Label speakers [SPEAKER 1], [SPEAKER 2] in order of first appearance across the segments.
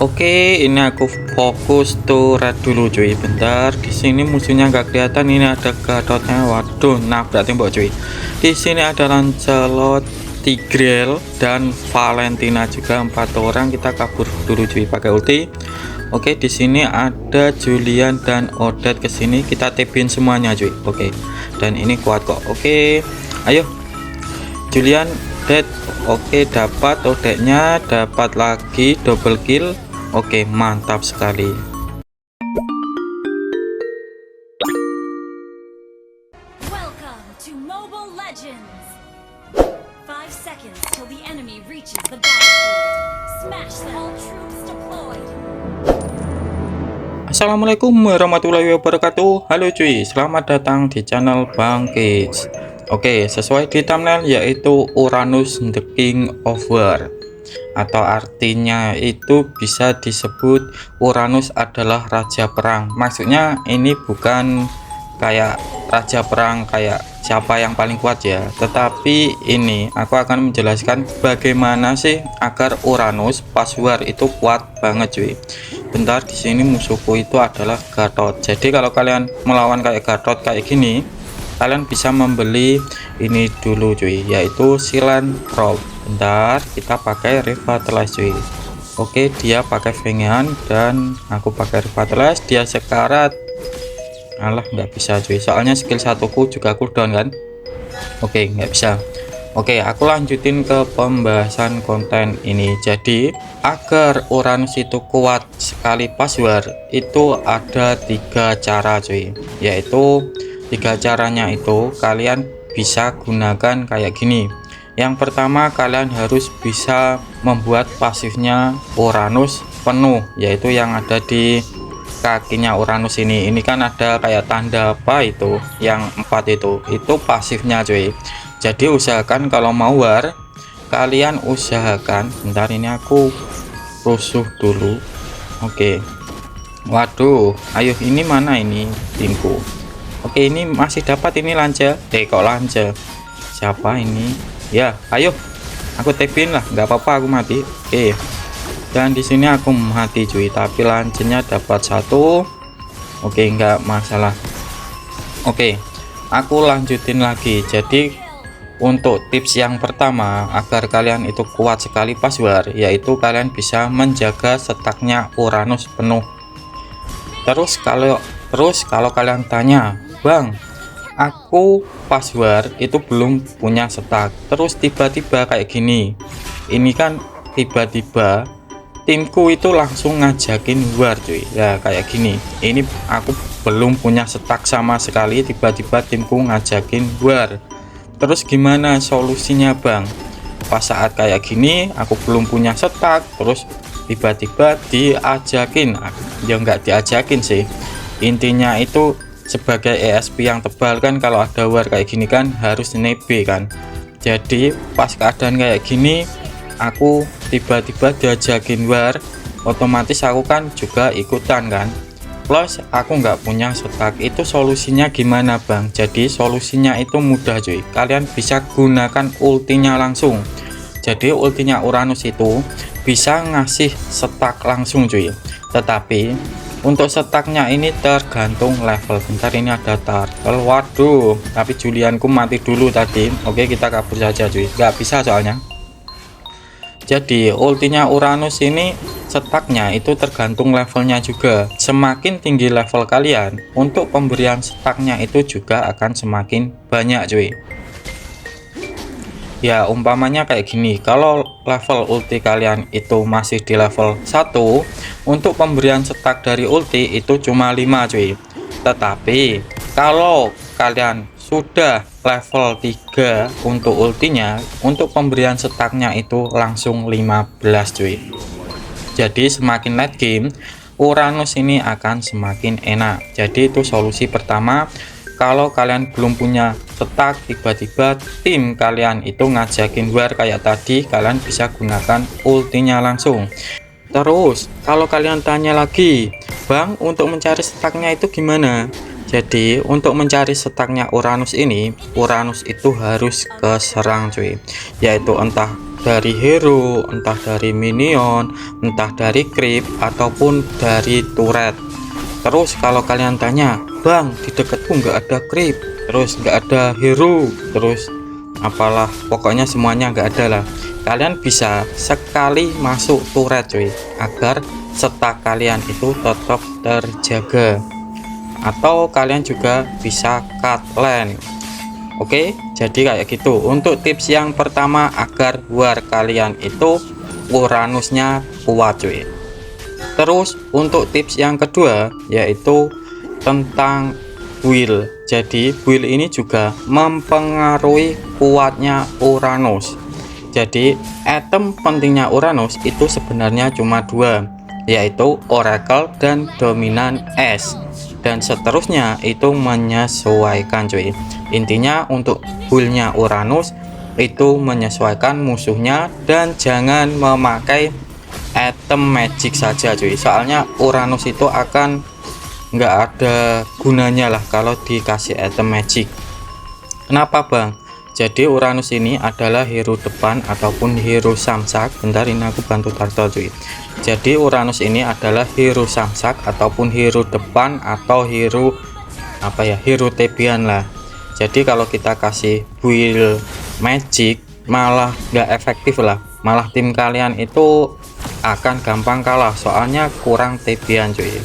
[SPEAKER 1] Oke, ini aku fokus turret dulu cuy. Bentar, di sini musuhnya nggak kelihatan. Ini ada Gatot-nya. Waduh, nabrak tembok cuy. Di sini ada Lancelot, Tigreal dan Valentina juga, 4 orang. Kita kabur dulu cuy pakai ulti. Oke, di sini ada Julian dan Odette, kesini kita tipin semuanya cuy. Oke, dan ini kuat kok. Oke, ayo Julian, dead. Oke, dapat Odette-nya, dapat lagi double kill. Oke, mantap sekali.
[SPEAKER 2] Welcome to Mobile Legends. 5 seconds till the enemy reaches the battlefield. Smash them. All troops deployed.
[SPEAKER 1] Assalamualaikum warahmatullahi wabarakatuh. Halo cuy, selamat datang di channel Bang Kids. Oke, sesuai di thumbnail yaitu Uranus the King of War, atau artinya itu bisa disebut Uranus adalah raja perang. Maksudnya ini bukan kayak raja perang kayak siapa yang paling kuat ya, tetapi ini aku akan menjelaskan bagaimana sih agar Uranus pas war itu kuat banget cuy. Bentar, di sini musuhku itu adalah Gatot. Jadi kalau kalian melawan kayak Gatot kayak gini, kalian bisa membeli ini dulu cuy, yaitu Silent Robe. Bentar, kita pakai Revitalize cuy. Oke, dia pakai Vengeance dan aku pakai Revitalize. Dia sekarat. Alah, nggak bisa cuy, soalnya skill satuku juga cooldown kan. Oke, nggak bisa. Oke, aku lanjutin ke pembahasan konten ini. Jadi agar Uranus itu kuat sekali pas war itu ada 3 cara cuy, yaitu 3 caranya itu kalian bisa gunakan kayak gini. Yang pertama, kalian harus bisa membuat pasifnya Uranus penuh, yaitu yang ada di kakinya Uranus ini. Ini kan ada kayak tanda apa itu, yang 4 itu pasifnya cuy. Jadi usahakan kalau mau war, kalian usahakan. Bentar, ini aku rusuh dulu. Oke, waduh, ayo ini mana ini timku. Oke, ini masih dapat ini Lance. Kok Lance siapa ini ya? Ayo aku tapin lah, nggak apa-apa aku mati. Oke, dan di sini aku mati cuy, tapi lancenya dapat 1. Oke, nggak masalah. Oke, aku lanjutin lagi. Jadi untuk tips yang pertama agar kalian itu kuat sekali pas war, yaitu kalian bisa menjaga staknya Uranus penuh. Terus kalau kalian tanya, Bang, aku pas war itu belum punya stak, terus tiba-tiba kayak gini. Ini kan tiba-tiba timku itu langsung ngajakin war cuy. Ya kayak gini. Ini aku belum punya stak sama sekali, tiba-tiba timku ngajakin war. Terus gimana solusinya Bang? Pas saat kayak gini aku belum punya stak, terus tiba-tiba diajakin. Ya nggak diajakin sih, intinya itu sebagai ESP yang tebal kan, kalau ada war kayak gini kan harus nebe kan. Jadi pas keadaan kayak gini aku tiba-tiba diajakin war, otomatis aku kan juga ikutan kan. Plus aku nggak punya stak. Itu solusinya gimana Bang? Jadi solusinya itu mudah cuy, kalian bisa gunakan ultinya langsung. Jadi ultinya Uranus itu bisa ngasih stak langsung cuy, tetapi untuk staknya ini tergantung level. Bentar, ini ada turtle. Waduh, tapi Julianku mati dulu tadi. Oke, kita kabur saja cuy, nggak bisa soalnya. Jadi ultinya Uranus ini staknya itu tergantung levelnya juga. Semakin tinggi level kalian, untuk pemberian staknya itu juga akan semakin banyak cuy. Ya umpamanya kayak gini, kalau level ulti kalian itu masih di level 1, untuk pemberian stak dari ulti itu cuma 5 cuy. Tetapi kalau kalian sudah level 3 untuk ultinya, untuk pemberian staknya itu langsung 15 cuy. Jadi semakin late game Uranus ini akan semakin enak. Jadi itu solusi pertama. Kalau kalian belum punya stak, tiba-tiba tim kalian itu ngajakin war kayak tadi, kalian bisa gunakan ultinya langsung. Terus kalau kalian tanya lagi, Bang, untuk mencari staknya itu gimana? Jadi untuk mencari staknya Uranus ini, Uranus itu harus ke serang cuy, yaitu entah dari hero, entah dari minion, entah dari creep, ataupun dari turret. Terus kalau kalian tanya, bang, di dekatku nggak ada creep, terus nggak ada hero, terus apalah, pokoknya semuanya nggak ada lah. Kalian bisa sekali masuk turret cuy, agar stak kalian itu tetap terjaga. Atau kalian juga bisa cut lane. Oke, jadi kayak gitu. Untuk tips yang pertama agar war kalian itu Uranusnya kuat cuy. Terus untuk tips yang kedua yaitu tentang build. Jadi build ini juga mempengaruhi kuatnya Uranus. Jadi item pentingnya Uranus itu sebenarnya cuma dua, yaitu Oracle dan Dominan Es, dan seterusnya itu menyesuaikan cuy. Intinya untuk buildnya Uranus itu menyesuaikan musuhnya dan jangan memakai item magic saja cuy, soalnya Uranus itu akan nggak ada gunanya lah kalau dikasih item magic. Kenapa bang? Jadi Uranus ini adalah hero depan ataupun hero samsak. Bentar, ini aku bantu turtle cuy. Jadi Uranus ini adalah hero samsak ataupun hero depan atau hero apa ya, hero tebian lah. Jadi kalau kita kasih build magic malah nggak efektif lah, malah tim kalian itu akan gampang kalah soalnya kurang tebian cuy.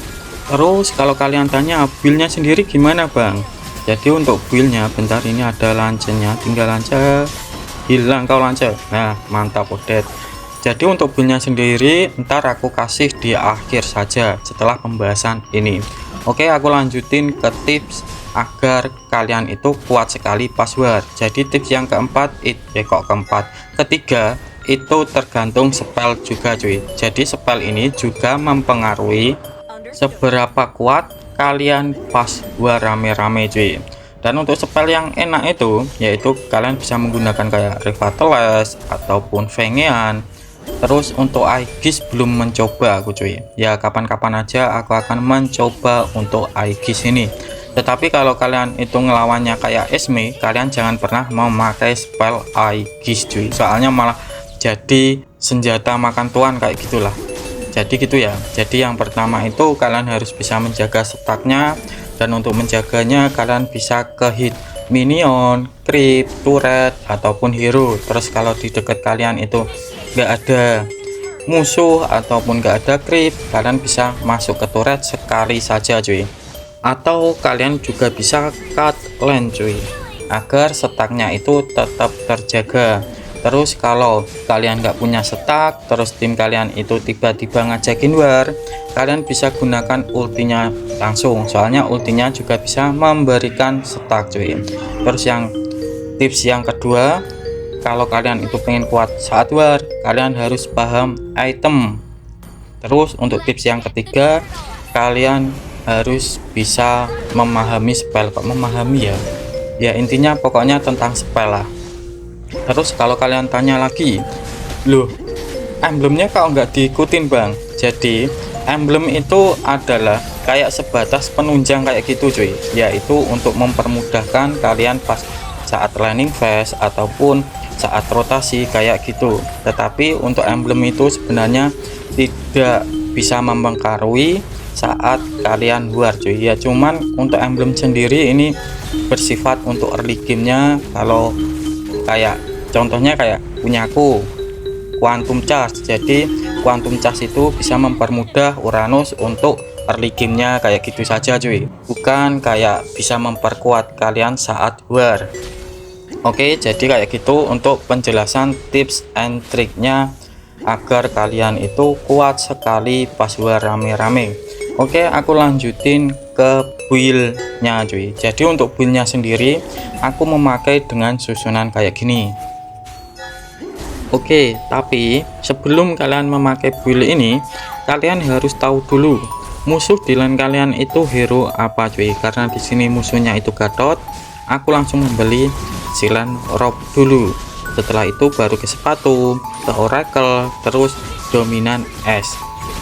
[SPEAKER 1] Terus kalau kalian tanya buildnya sendiri gimana bang? Jadi untuk buildnya, bentar, ini ada lancenya, tinggal lancer, hilang kau lancer. Nah mantap udet. Jadi untuk buildnya sendiri ntar aku kasih di akhir saja setelah pembahasan ini. Oke, aku lanjutin ke tips agar kalian itu kuat sekali pas war. Jadi tips yang keempat ketiga itu tergantung spell juga cuy. Jadi spell ini juga mempengaruhi seberapa kuat kalian pas war rame-rame cuy. Dan untuk spell yang enak itu yaitu kalian bisa menggunakan kayak Revitalize ataupun Fengean. Terus untuk Aegis belum mencoba aku cuy, ya kapan-kapan aja aku akan mencoba untuk Aegis ini. Tetapi kalau kalian itu ngelawannya kayak Esme, kalian jangan pernah memakai spell Aegis cuy, soalnya malah jadi senjata makan tuan kayak gitulah. Jadi gitu ya. Jadi yang pertama itu kalian harus bisa menjaga staknya, dan untuk menjaganya kalian bisa ke hit minion, creep, turret ataupun hero. Terus kalau di dekat kalian itu nggak ada musuh ataupun nggak ada creep, kalian bisa masuk ke turret sekali saja cuy. Atau kalian juga bisa cut lane cuy, agar staknya itu tetap terjaga. Terus kalau kalian nggak punya stak, terus tim kalian itu tiba-tiba ngajakin war, kalian bisa gunakan ultinya langsung, soalnya ultinya juga bisa memberikan stak cuy. Terus yang tips yang kedua, kalau kalian itu pengen kuat saat war, kalian harus paham item. Terus untuk tips yang ketiga, kalian harus bisa memahami spell. Kok memahami ya intinya pokoknya tentang spell lah. Terus kalau kalian tanya lagi, loh emblemnya kok nggak diikutin bang? Jadi emblem itu adalah kayak sebatas penunjang kayak gitu cuy, yaitu untuk mempermudahkan kalian pas saat laning phase ataupun saat rotasi kayak gitu. Tetapi untuk emblem itu sebenarnya tidak bisa mempengaruhi saat kalian war cuy ya. Cuman untuk emblem sendiri ini bersifat untuk early gamenya. Kalau kayak contohnya kayak punyaku Quantum Charge, jadi Quantum Charge itu bisa mempermudah Uranus untuk early gamenya kayak gitu saja cuy, bukan kayak bisa memperkuat kalian saat war. Oke, jadi kayak gitu untuk penjelasan tips and triknya agar kalian itu kuat sekali pas war rame-rame. Oke, aku lanjutin ke build-nya cuy. Jadi untuk build-nya sendiri aku memakai dengan susunan kayak gini. Oke, tapi sebelum kalian memakai build ini, kalian harus tahu dulu musuh di lane kalian itu hero apa cuy. Karena di sini musuhnya itu Gatot, aku langsung membeli Silan Rob dulu. Setelah itu baru ke sepatu, ke Oracle, terus Dominan Es.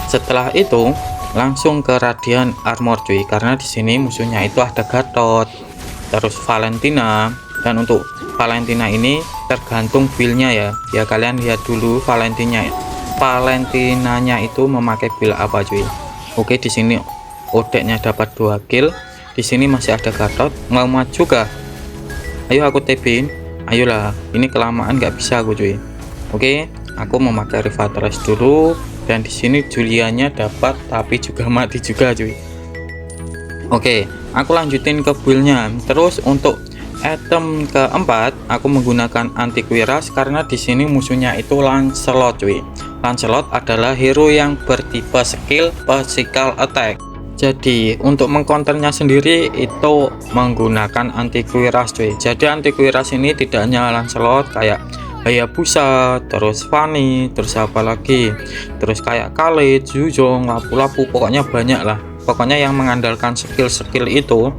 [SPEAKER 1] Setelah itu langsung ke Radiant Armor cuy, karena di sini musuhnya itu ada Gatot, terus Valentina, Dan untuk Valentina ini tergantung build-nya ya kalian lihat dulu Valentinanya itu memakai build apa cuy. Oke, di sini Odeknya dapat 2 kill. Di sini masih ada Gatot, mau maju kah? Ayo aku TP-in. Ayolah, ini kelamaan nggak bisa aku cuy. Oke, aku memakai Revitalize dulu, dan di sini Julianya dapat tapi juga mati juga cuy. Oke, aku lanjutin ke build-nya. Terus untuk item keempat, aku menggunakan antivirus karena di sini musuhnya itu Lancelot cuy. Lancelot adalah hero yang bertipe skill physical attack. Jadi untuk mengcounternya sendiri itu menggunakan antivirus cuy. Jadi antivirus ini tidak hanya Lancelot, kayak Hayabusa, terus Fanny, terus apa lagi, terus kayak Khalid, Zhuzong, Lapu-Lapu, pokoknya banyak lah. Pokoknya yang mengandalkan skill-skill itu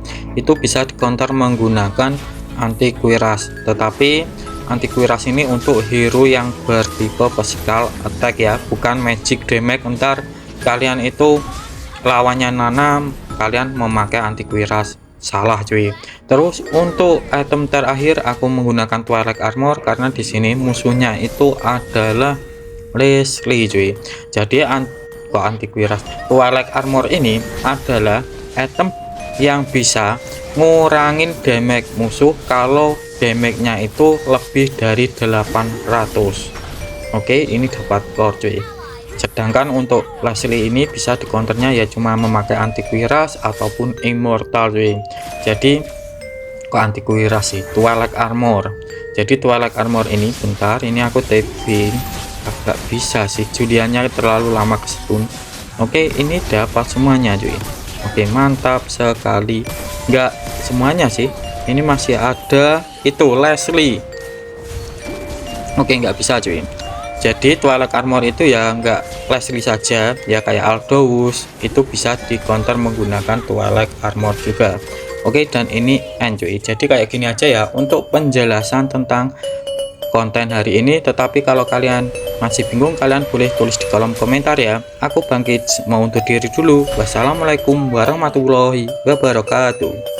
[SPEAKER 1] bisa di counter menggunakan antivirus. Tetapi antivirus ini untuk hero yang bertipe physical attack ya, bukan magic damage. Ntar kalian itu lawannya nanam, kalian memakai antivirus, salah cuy. Terus untuk item terakhir aku menggunakan Twilight Armor karena di sini musuhnya itu adalah Leslie cuy. Jadi antivirus Twilight Armor ini adalah item yang bisa ngurangin damage musuh kalau damage-nya itu lebih dari 800. Oke, ini dapat core cuy. Sedangkan untuk Leslie ini bisa di counternya ya cuma memakai antivirus ataupun immortal cuy. Jadi kok antivirus sih, Twilight Armor. Jadi Twilight Armor ini bentar, ini aku taping agak bisa sih, Julianya terlalu lama kestun. Oke, ini dapat semuanya cuy. Oke, mantap sekali. Enggak semuanya sih, ini masih ada itu Leslie. Oke, nggak bisa cuy. Jadi Twilight Armor itu ya nggak Leslie saja ya, kayak Aldous itu bisa di counter menggunakan Twilight Armor juga. Oke, dan ini end cuy. Jadi kayak gini aja ya untuk penjelasan tentang konten hari ini. Tetapi kalau kalian masih bingung, kalian boleh tulis di kolom komentar ya. Aku Bangkit mau undur diri dulu. Wassalamualaikum warahmatullahi wabarakatuh.